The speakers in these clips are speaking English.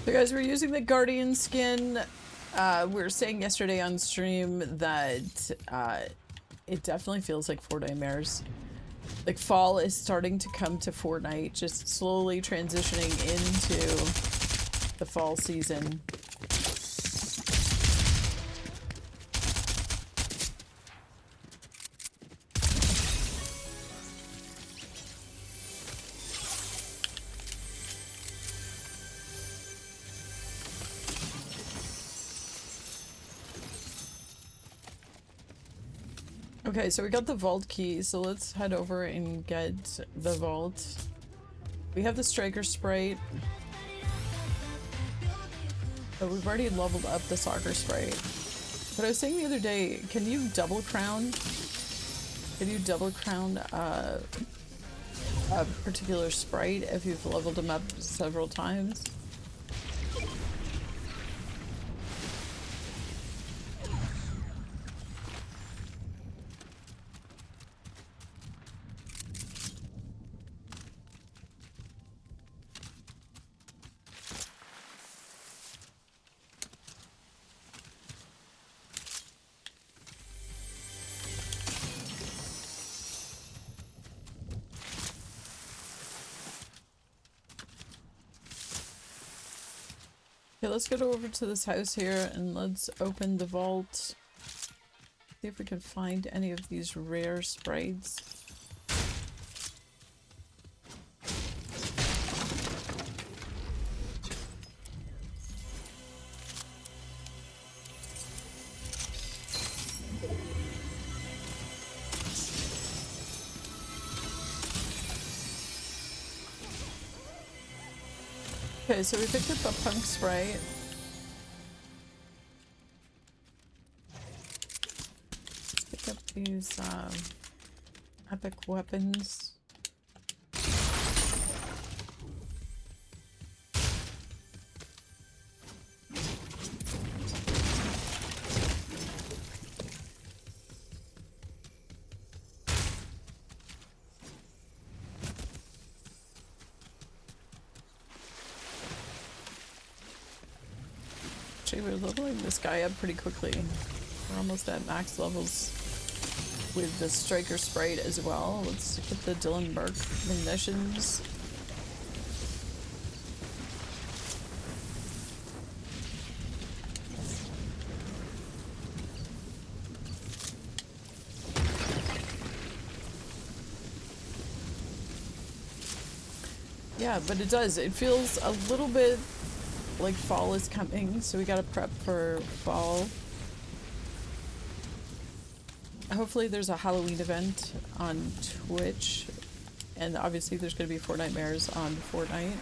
So guys, we're using the Guardian skin. We were saying yesterday on stream that it definitely feels like Fortnite. Like fall is starting to come to Fortnite, just slowly transitioning into the fall season. Okay, so we got the vault key, so let's head over and get the vault. We have the striker sprite. But we've already leveled up the soccer sprite. But I was saying the other day, can you double crown? Can you double crown a particular sprite if you've leveled them up several times? Okay, let's go over to this house here and let's open the vault. See if we can find any of these rare sprites. Okay, so we picked up a punk sprite. Pick up these epic weapons. We're leveling this guy up pretty quickly. We're almost at max levels with the striker sprite as well. Let's get the Dylan Burke munitions. Yeah, but it does. It feels a little bit like fall is coming, so we gotta prep for fall. Hopefully there's a Halloween event on Twitch, and obviously there's gonna be Fortnite on Fortnite.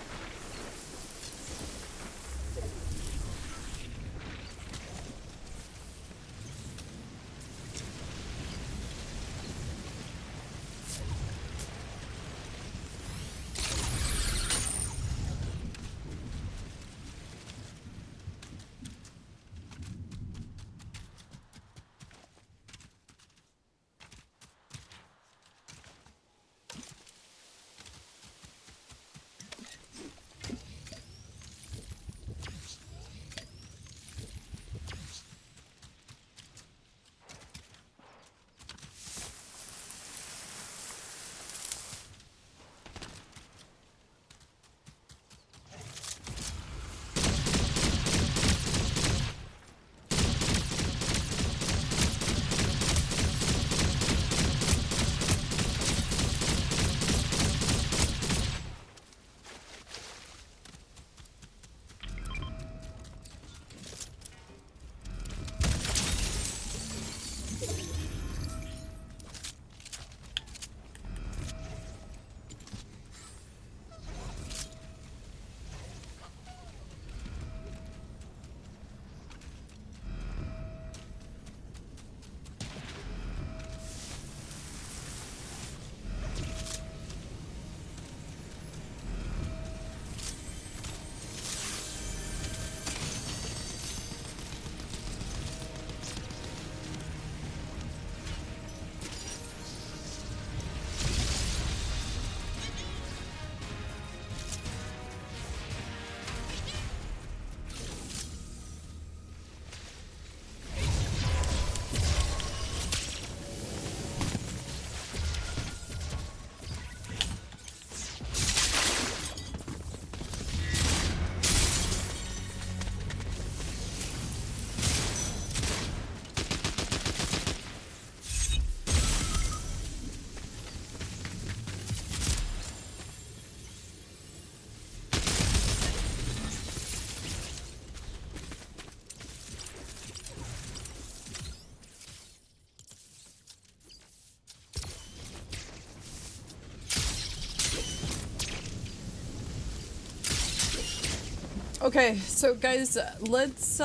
Okay, so guys, let's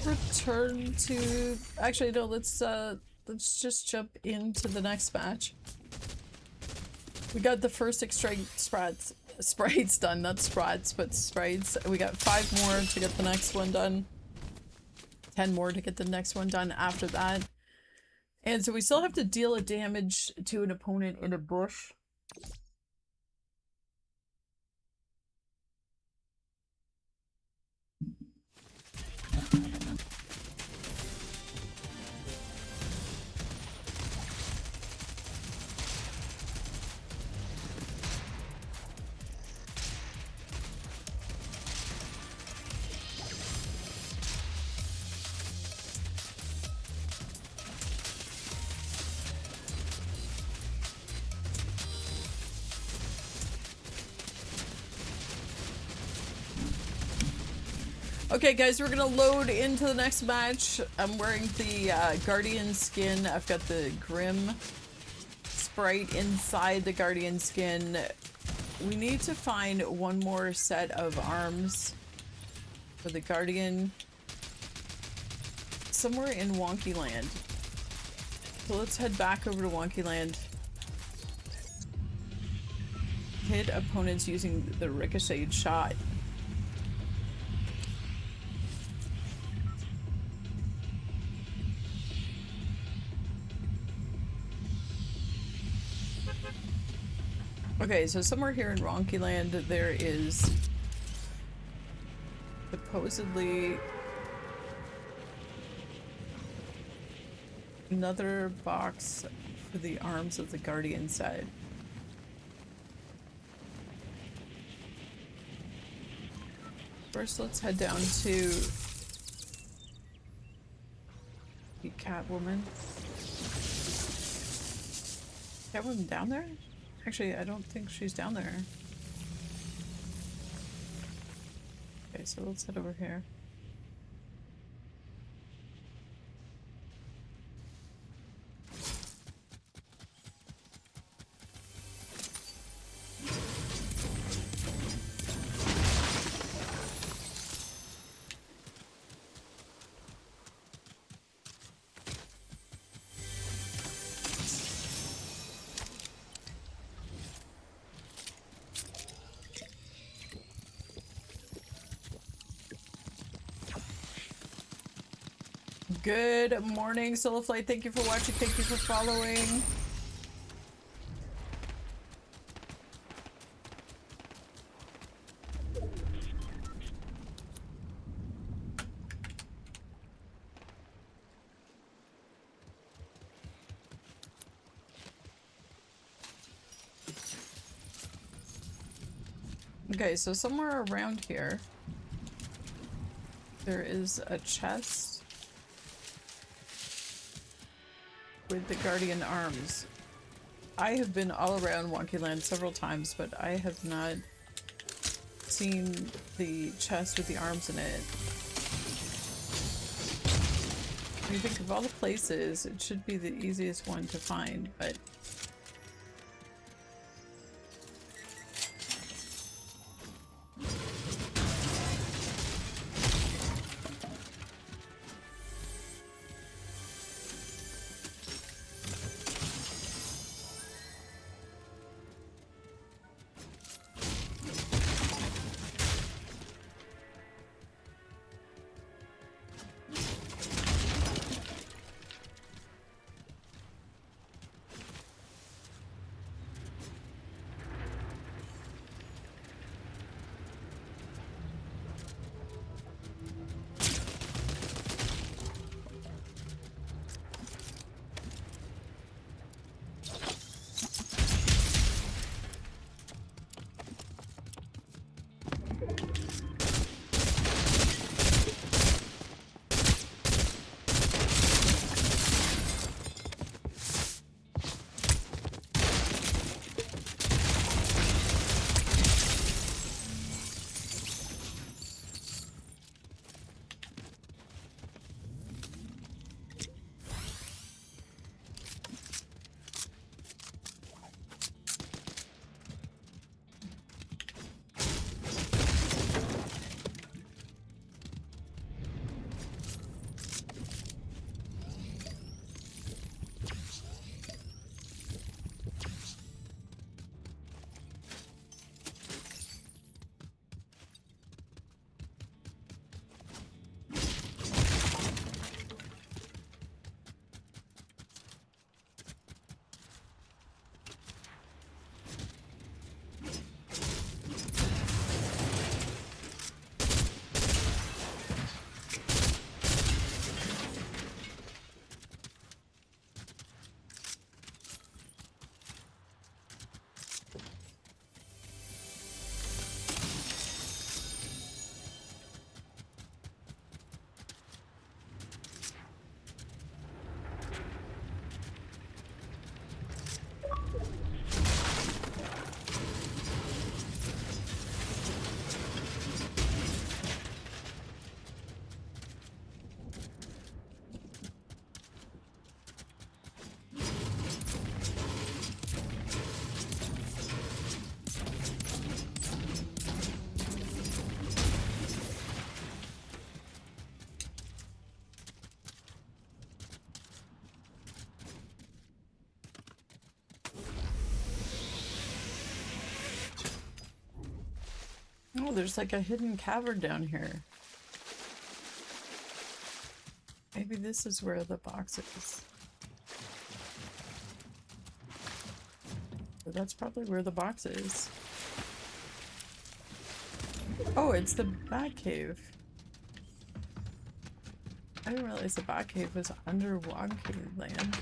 return to, actually no, let's just jump into the next match. We got the first extract sprites done, not sprites, but sprites. We got 5 more to get the next one done. 10 more to get the next one done after that. And so we still have to deal a damage to an opponent in a bush. Okay guys, we're gonna load into the next match. I'm wearing the Guardian skin. I've got the Grim Sprite inside the Guardian skin. We need to find one more set of arms for the Guardian somewhere in Wonky Land. So let's head back over to Wonky Land. Hit opponents using the ricocheted shot. Okay, so somewhere here in Wonky Land there is supposedly another box for the arms of the Guardian side. First, let's head down to the Catwoman. Catwoman down there? Actually, I don't think she's down there. Okay, so let's head over here. Good morning, Solo Flight. Thank you for watching. Thank you for following. Okay, so somewhere around here, there is a chest with the Guardian arms. I have been all around Wonky Land several times, but I have not seen the chest with the arms in it. When you think of all the places, it should be the easiest one to find, but Oh, there's like a hidden cavern down here. Maybe this is where the box is. So that's probably where the box is. Oh, it's the bat cave. I didn't realize the bat cave was under Wonky Land.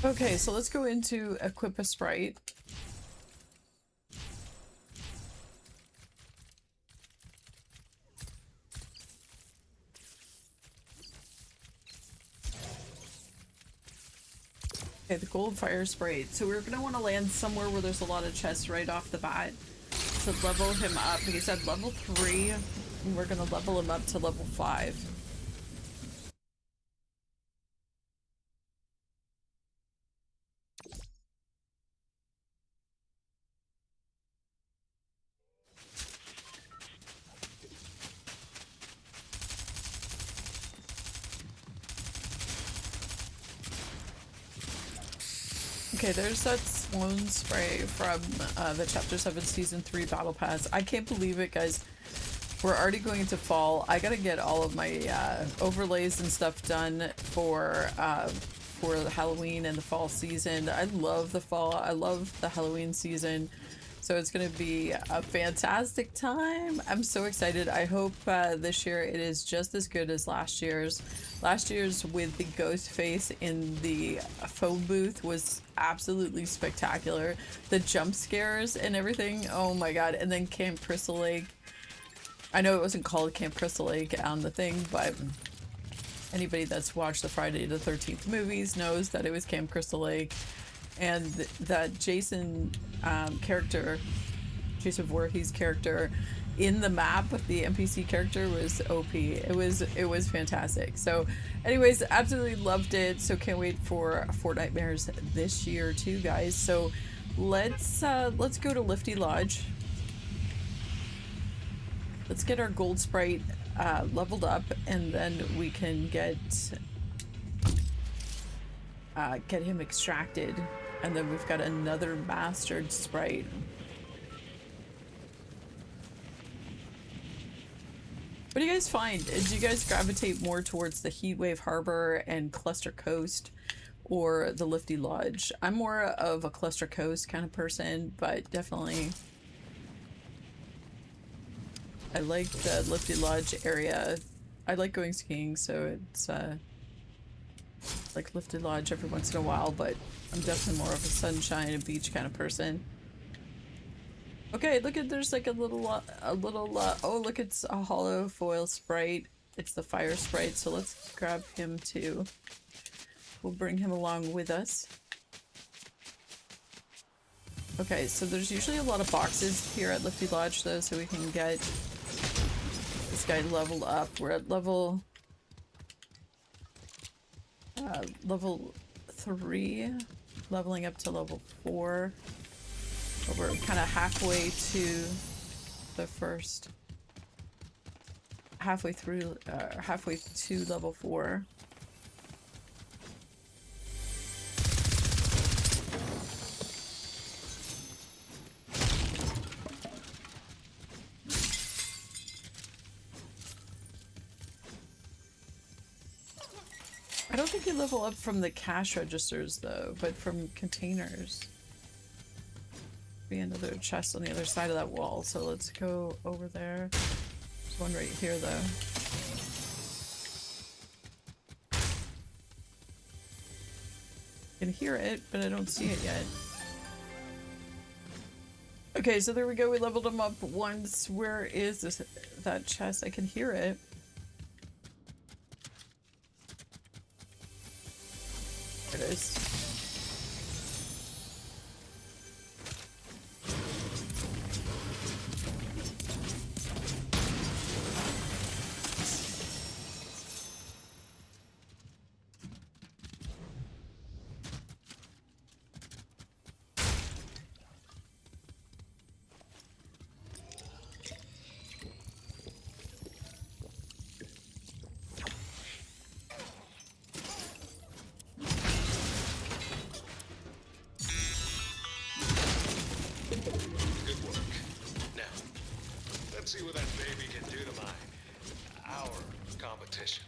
Okay, so let's go into equip a sprite. Okay, the gold fire sprite. So we're gonna want to land somewhere where there's a lot of chests right off the bat to level him up. He said level 3, and we're gonna level him up to level 5. Okay, there's that Sloan spray from the Chapter 7 Season 3 Battle Pass. I can't believe it, guys. We're already going into fall. I gotta get all of my overlays and stuff done for the Halloween and the fall season. I love the fall. I love the Halloween season. So it's gonna be a fantastic time. I'm so excited. I hope this year it is just as good as last year's. Last year's with the ghost face in the phone booth was absolutely spectacular. The jump scares and everything, oh my god. And then Camp Crystal Lake. I know it wasn't called Camp Crystal Lake on the thing, but anybody that's watched the Friday the 13th movies knows that it was Camp Crystal Lake. And that Jason character, Jason Voorhees character in the map, the NPC character was OP. It was fantastic. So anyways, absolutely loved it. So can't wait for Fortnite Bears this year too, guys. So let's go to Lifty Lodge. Let's get our gold sprite leveled up, and then we can get him extracted, and then we've got another mastered sprite. What do you guys find? Do you guys gravitate more towards the Heatwave Harbor and Cluster Coast, or the Lifty Lodge? I'm more of a Cluster Coast kind of person, but definitely I like the Lifty Lodge area. I like going skiing, so it's like Lifty Lodge every once in a while, but I'm definitely more of a sunshine and beach kind of person. Okay, look at, there's like a little oh look, it's a hollow foil sprite. It's the fire sprite, so let's grab him too. We'll bring him along with us. Okay, so there's usually a lot of boxes here at Lifty Lodge though, so we can get this guy leveled up. We're at level 3, leveling up to level 4. But we're kind of halfway to the first, halfway to level 4. I don't think you level up from the cash registers though, but from containers. Be another chest on the other side of that wall, so let's go over there. There's one right here though. I can hear it, but I don't see it yet. Okay, so there we go. We leveled him up once. Where is that chest? I can hear it. There it is. Good work. Now, let's see what that baby can do to our competition.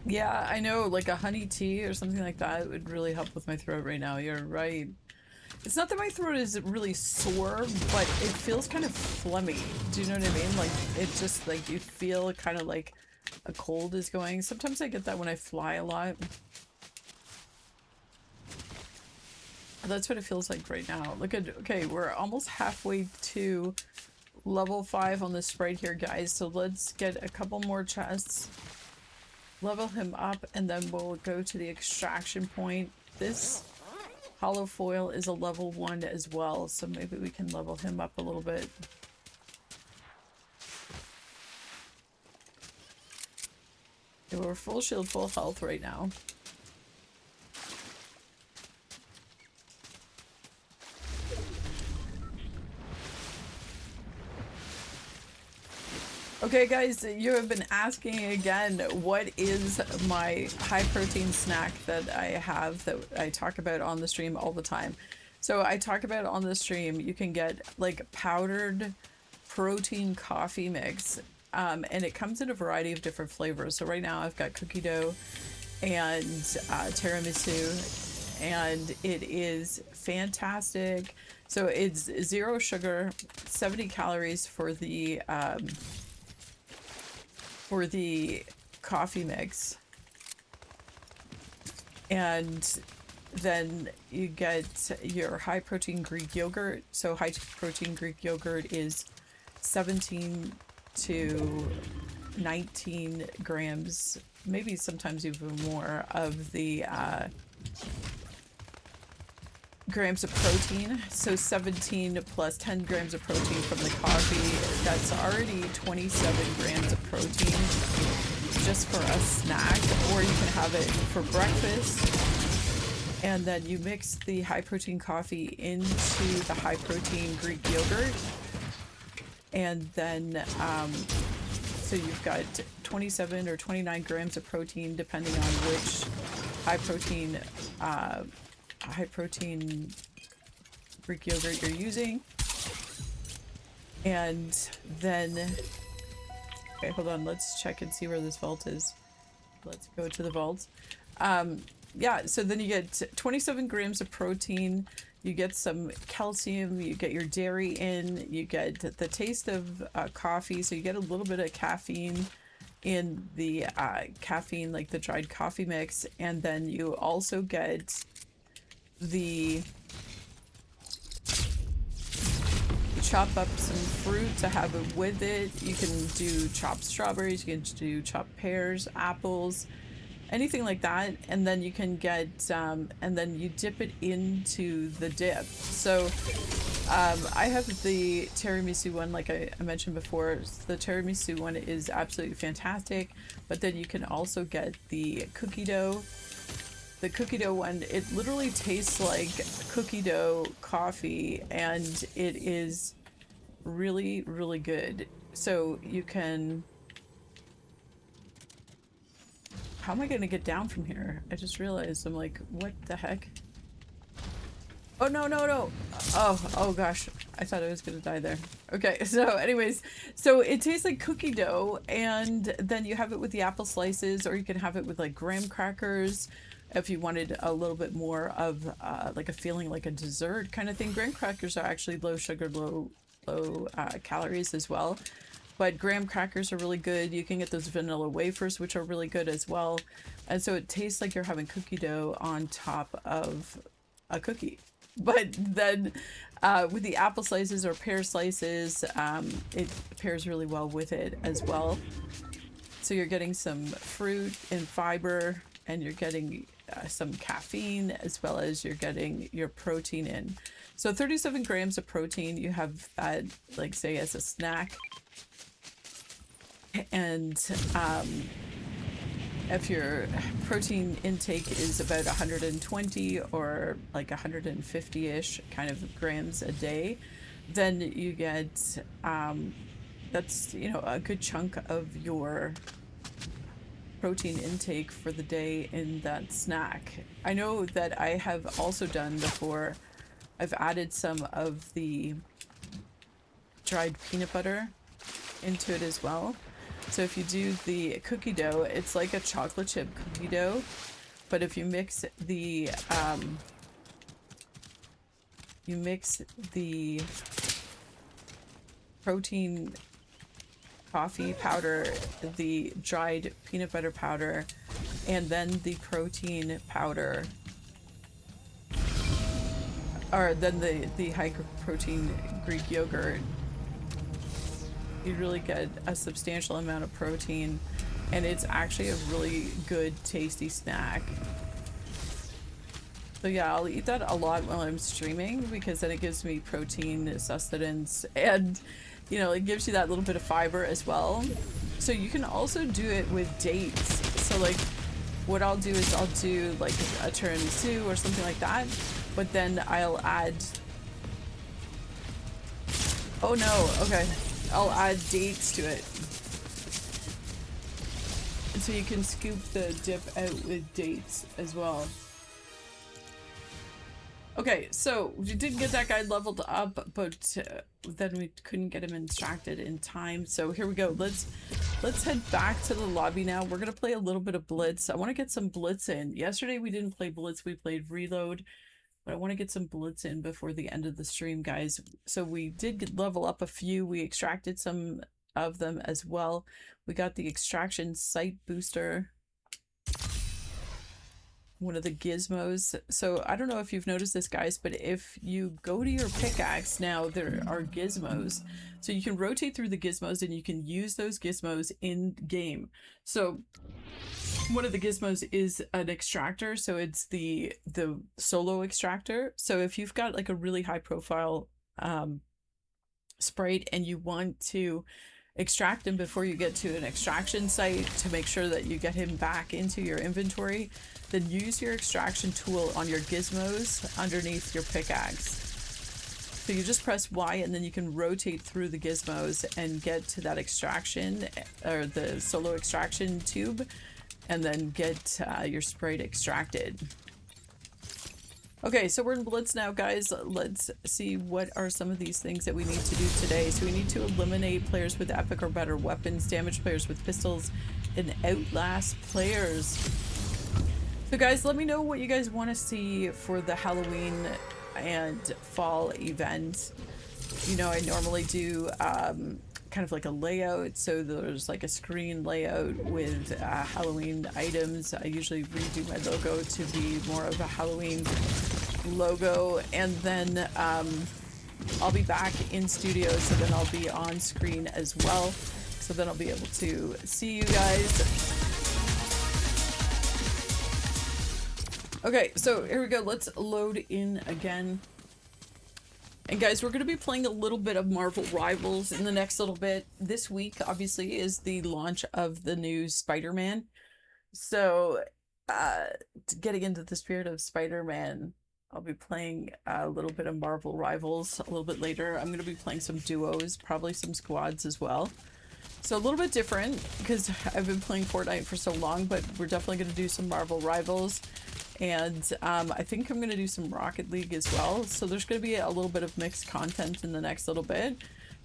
Yeah, I know, like a honey tea or something like that would really help with my throat right now. You're right. It's not that my throat is really sore, but it feels kind of phlegmy. Do you know what I mean? Like, it just, like, you feel kind of like a cold is going. Sometimes I get that when I fly a lot. That's what it feels like right now. Look at, okay, we're almost halfway to level 5 on the Sprite here, guys. So let's get a couple more chests. Level him up, and then we'll go to the extraction point. This hollow foil is a level 1 as well, so maybe we can level him up a little bit. Okay, we're full shield, full health right now. Okay guys, you have been asking again, what is my high protein snack that I have that I talk about on the stream all the time? So I talk about on the stream, you can get like powdered protein coffee mix, and it comes in a variety of different flavors. So right now I've got cookie dough and tiramisu, and it is fantastic. So it's 0 sugar, 70 calories for the coffee mix, and then you get your high protein Greek yogurt. So high protein Greek yogurt is 17 to 19 grams, maybe sometimes even more, of the grams of protein. So 17 plus 10 grams of protein from the coffee. That's already 27 grams of protein just for a snack, or you can have it for breakfast. And then you mix the high protein coffee into the high protein Greek yogurt. And then, so you've got 27 or 29 grams of protein, depending on which high protein Greek yogurt you're using. And then, okay, hold on, let's check and see where this vault is. Let's go to the vault. Yeah, so then you get 27 grams of protein, you get some calcium, you get your dairy in, you get the taste of coffee, so you get a little bit of caffeine in the caffeine, like the dried coffee mix, and then you also get the chop up some fruit to have it with it. You can do chopped strawberries, you can do chopped pears, apples, anything like that, and then you can get and then you dip it into the dip. So I have the tiramisu one, like I mentioned before. The tiramisu one is absolutely fantastic, but then you can also get the cookie dough. The cookie dough one, it literally tastes like cookie dough coffee, and it is really, really good. So you can... How am I gonna get down from here? I just realized, I'm like, what the heck? Oh, no, no, no. Oh gosh. I thought I was gonna die there. Okay, so anyways, so it tastes like cookie dough, and then you have it with the apple slices, or you can have it with like graham crackers if you wanted a little bit more of like a feeling like a dessert kind of thing. Graham crackers are actually low sugar, low calories as well. But graham crackers are really good. You can get those vanilla wafers, which are really good as well. And so it tastes like you're having cookie dough on top of a cookie. But then with the apple slices or pear slices, it pairs really well with it as well. So you're getting some fruit and fiber, and you're getting some caffeine, as well as you're getting your protein in. So 37 grams of protein, you have that, like, say, as a snack. And if your protein intake is about 120 or like 150-ish kind of grams a day, then you get that's, you know, a good chunk of your protein intake for the day in that snack. I know that I have also done before, I've added some of the dried peanut butter into it as well. So if you do the cookie dough, it's like a chocolate chip cookie dough, but if you mix the protein coffee powder, the dried peanut butter powder, and then the protein powder, or then the high protein Greek yogurt, you really get a substantial amount of protein, and it's actually a really good tasty snack. So yeah, I'll eat that a lot while I'm streaming because then it gives me protein sustenance, and you know, it gives you that little bit of fiber as well. So you can also do it with dates. So like what I'll do is I'll do like a tiramisu or something like that, but then I'll add, oh no, okay, I'll add dates to it. And so you can scoop the dip out with dates as well. Okay, so we did get that guy leveled up, but then we couldn't get him extracted in time. So here we go. Let's head back to the lobby now. We're gonna play a little bit of Blitz. I want to get some Blitz in. Yesterday we didn't play Blitz, we played Reload, but I want to get some Blitz in before the end of the stream, guys. So we did level up a few. We extracted some of them as well. We got the extraction sight booster, one of the gizmos. So I don't know if you've noticed this, guys, but if you go to your pickaxe now, there are gizmos. So you can rotate through the gizmos and you can use those gizmos in game. So one of the gizmos is an extractor, so it's the solo extractor. So if you've got like a really high profile sprite and you want to extract him before you get to an extraction site to make sure that you get him back into your inventory, then use your extraction tool on your gizmos underneath your pickaxe. So you just press Y and then you can rotate through the gizmos and get to that extraction or the solo extraction tube, and then get your sprite extracted. Okay, so we're in Blitz now, guys. Let's see what are some of these things that we need to do today. So we need to eliminate players with epic or better weapons, damage players with pistols, and outlast players. So guys, let me know what you guys want to see for the Halloween and fall event. You know, I normally do kind of like a layout, so there's like a screen layout with Halloween items. I usually redo my logo to be more of a Halloween logo, and then I'll be back in studio, so then I'll be on screen as well, so then I'll be able to see you guys. Okay, so here we go. Let's load in again. And guys, we're going to be playing a little bit of Marvel Rivals in the next little bit. This week, obviously, is the launch of the new Spider-Man. So, getting into the spirit of Spider-Man, I'll be playing a little bit of Marvel Rivals a little bit later. I'm going to be playing some duos, probably some squads as well. So a little bit different because I've been playing Fortnite for so long, but we're definitely going to do some Marvel Rivals. And I think I'm going to do some Rocket League as well. So there's going to be a little bit of mixed content in the next little bit.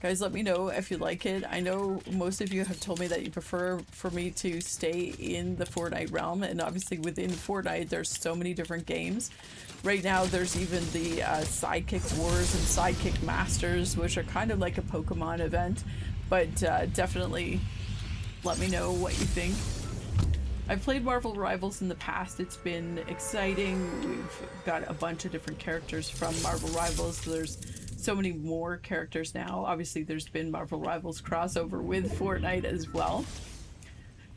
Guys, let me know if you like it. I know most of you have told me that you prefer for me to stay in the Fortnite realm. And obviously within Fortnite, there's so many different games. Right now, there's even the Sidekick Wars and Sidekick Masters, which are kind of like a Pokemon event. But definitely let me know what you think. I've played Marvel Rivals in the past. It's been exciting. We've got a bunch of different characters from Marvel Rivals. So there's so many more characters now. Obviously, there's been Marvel Rivals crossover with Fortnite as well.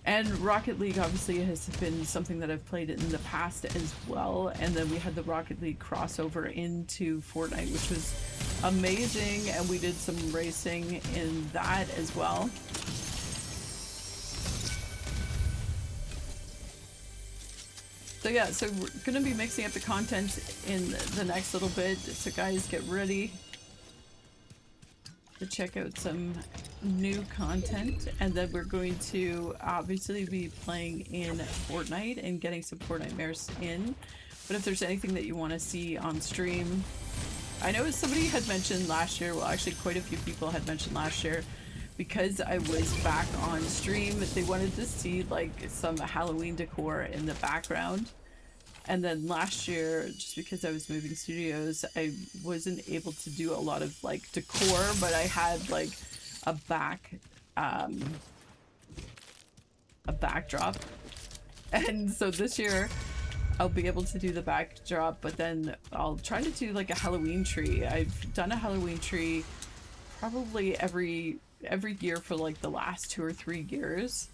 And Rocket League obviously has been something that I've played in the past as well. And then we had the Rocket League crossover into Fortnite, which was amazing. And we did some racing in that as well. So yeah, so we're gonna be mixing up the content in the next little bit. So guys, get ready to check out some new content, and then we're going to obviously be playing in Fortnite and getting some Fortnite mares in. But if there's anything that you want to see on stream, I know somebody had mentioned last year, well actually quite a few people had mentioned last year, because I was back on stream, they wanted to see like some Halloween decor in the background. And then last year, just because I was moving studios, I wasn't able to do a lot of like decor, but I had like a backdrop. And so this year I'll be able to do the backdrop, but then I'll try to do like a Halloween tree. I've done a Halloween tree probably every year for like the last 2 or 3 years.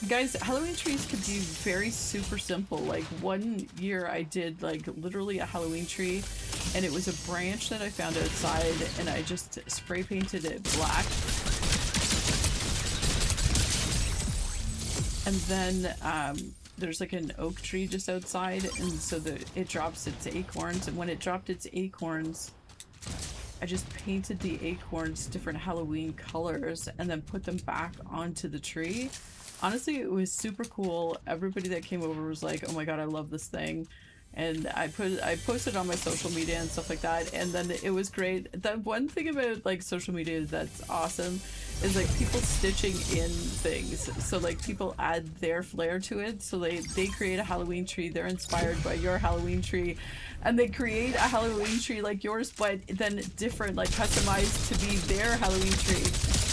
Guys, Halloween trees can be very super simple. Like one year I did like literally a Halloween tree, and it was a branch that I found outside, and I just spray painted it black. And then there's like an oak tree just outside, and so it drops its acorns, and when it dropped its acorns, I just painted the acorns different Halloween colors and then put them back onto the tree. Honestly, it was super cool. Everybody that came over was like, oh my god, I love this thing. And I posted on my social media and stuff like that, and then it was great. The one thing about like social media that's awesome is like people stitching in things. So like people add their flair to it. So they create a Halloween tree, they're inspired by your Halloween tree, and they create a Halloween tree like yours, but then different, like customized to be their Halloween tree.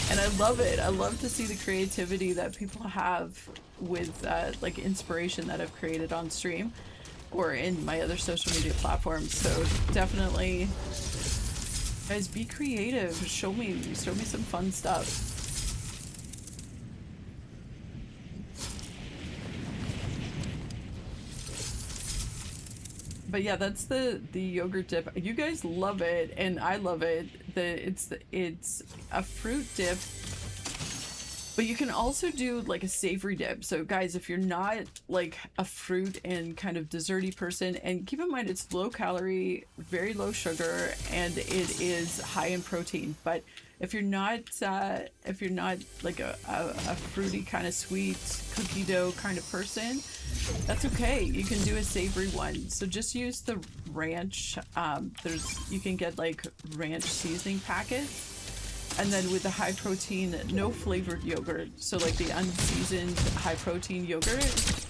And I love it. I love to see the creativity that people have with like inspiration that I've created on stream or in my other social media platforms. So definitely, guys, be creative. Show me some fun stuff. But yeah, that's the yogurt dip. You guys love it, and I love it. It's a fruit dip, but you can also do like a savory dip. So guys, if you're not like a fruit and kind of desserty person, and keep in mind it's low calorie, very low sugar, and it is high in protein. But if you're not like a fruity kind of sweet cookie dough kind of person, that's okay. You can do a savory one. So just use the ranch. You can get like ranch seasoning packets. And then with the high protein, no flavored yogurt, so like the unseasoned high protein yogurt,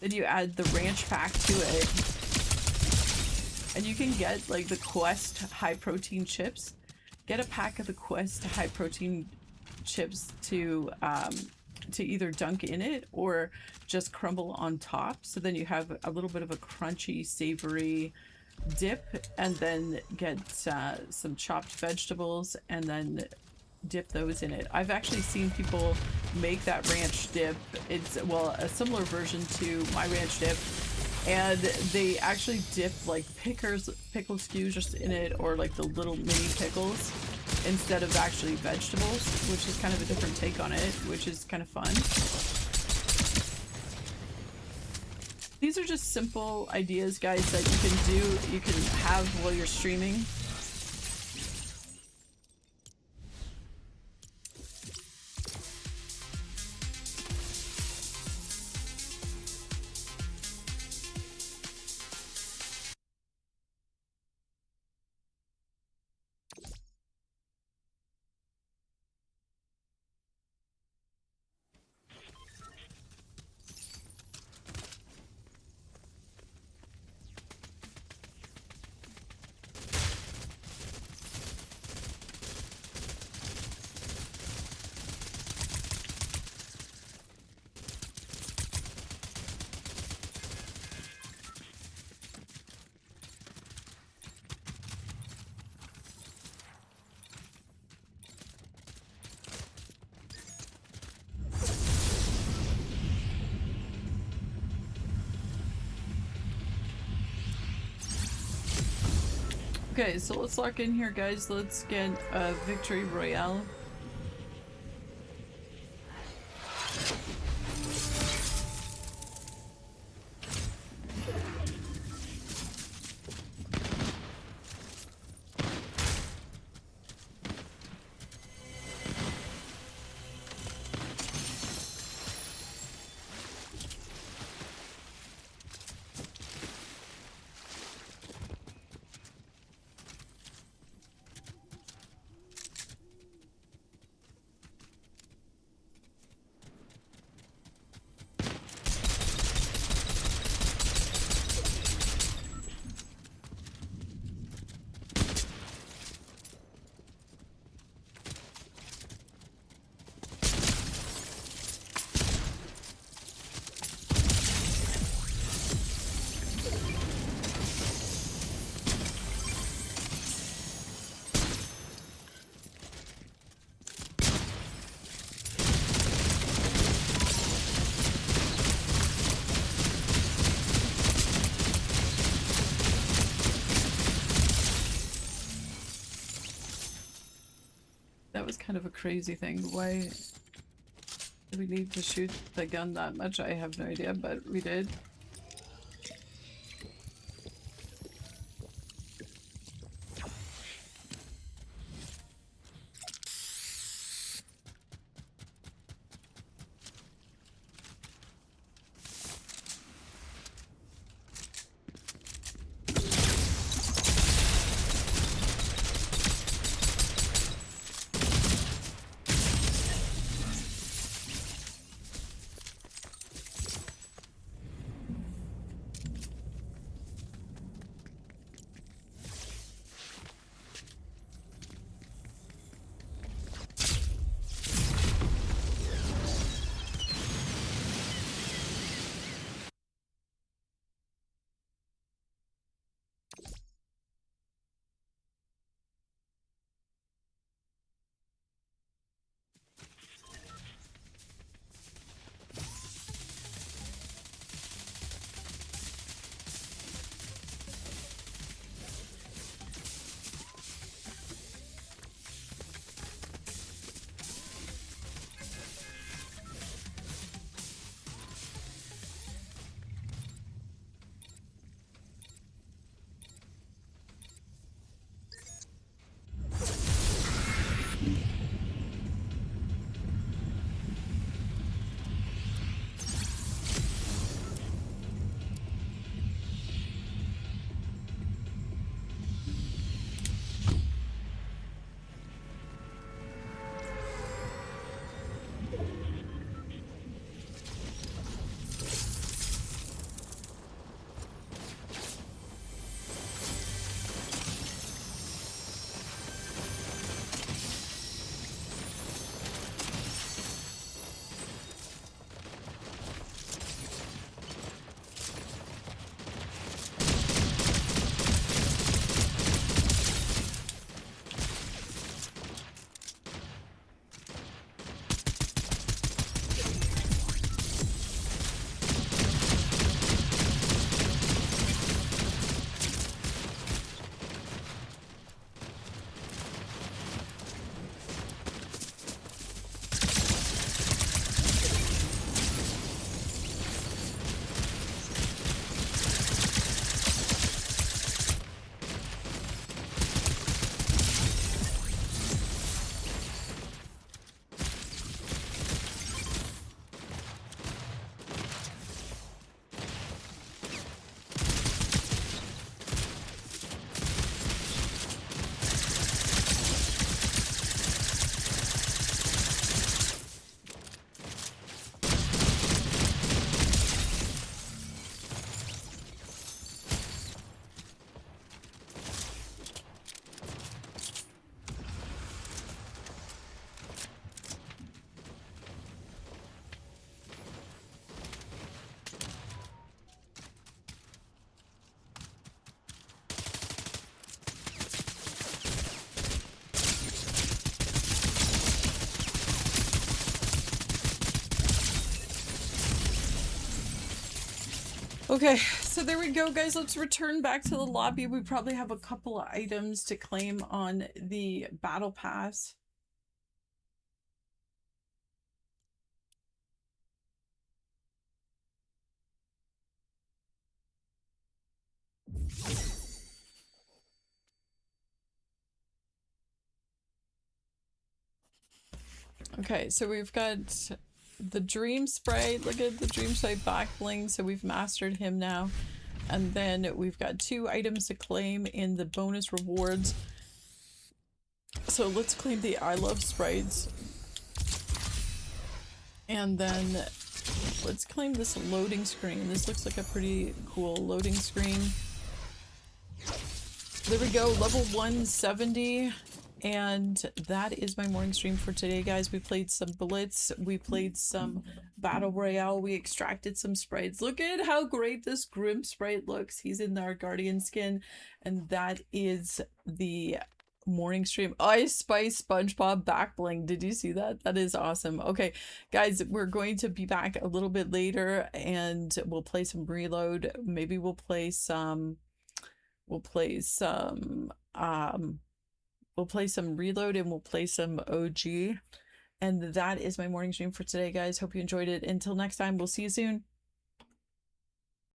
then you add the ranch pack to it. And you can get like the Quest high protein chips. Get a pack of the Quest high protein chips to either dunk in it or just crumble on top. So then you have a little bit of a crunchy, savory dip, and then get some chopped vegetables and then dip those in it. I've actually seen people make that ranch dip. It's, well, a similar version to my ranch dip, and they actually dip like pickle skews just in it, or like the little mini pickles instead of actually vegetables, which is kind of a different take on it, which is kind of fun. These are just simple ideas, guys, that you can have while you're streaming. Okay, so let's lock in here, guys. Let's get a victory royale. kind of a crazy thing. Why do we need to shoot the gun that much? I have no idea, but we did. Okay, so there we go, guys. Let's return back to the lobby. We probably have a couple of items to claim on the battle pass. Okay, so we've got the Dream Sprite. Look at the Dream Sprite back bling. So we've mastered him now. And then we've got 2 items to claim in the bonus rewards. So let's claim the I Love Sprites. And then let's claim this loading screen. This looks like a pretty cool loading screen. There we go, level 170. And that is my morning stream for today, guys. We played some Blitz, we played some Battle Royale, we extracted some sprites. Look at how great this Grim sprite looks. He's in our Guardian skin, and that is the morning stream. Ice Spice SpongeBob back bling. Did you see that? That is awesome. Okay, guys, we're going to be back a little bit later, and we'll play some Reload. Maybe we'll play some We'll play some Reload and we'll play some OG. And that is my morning stream for today, guys. Hope you enjoyed it. Until next time, we'll see you soon.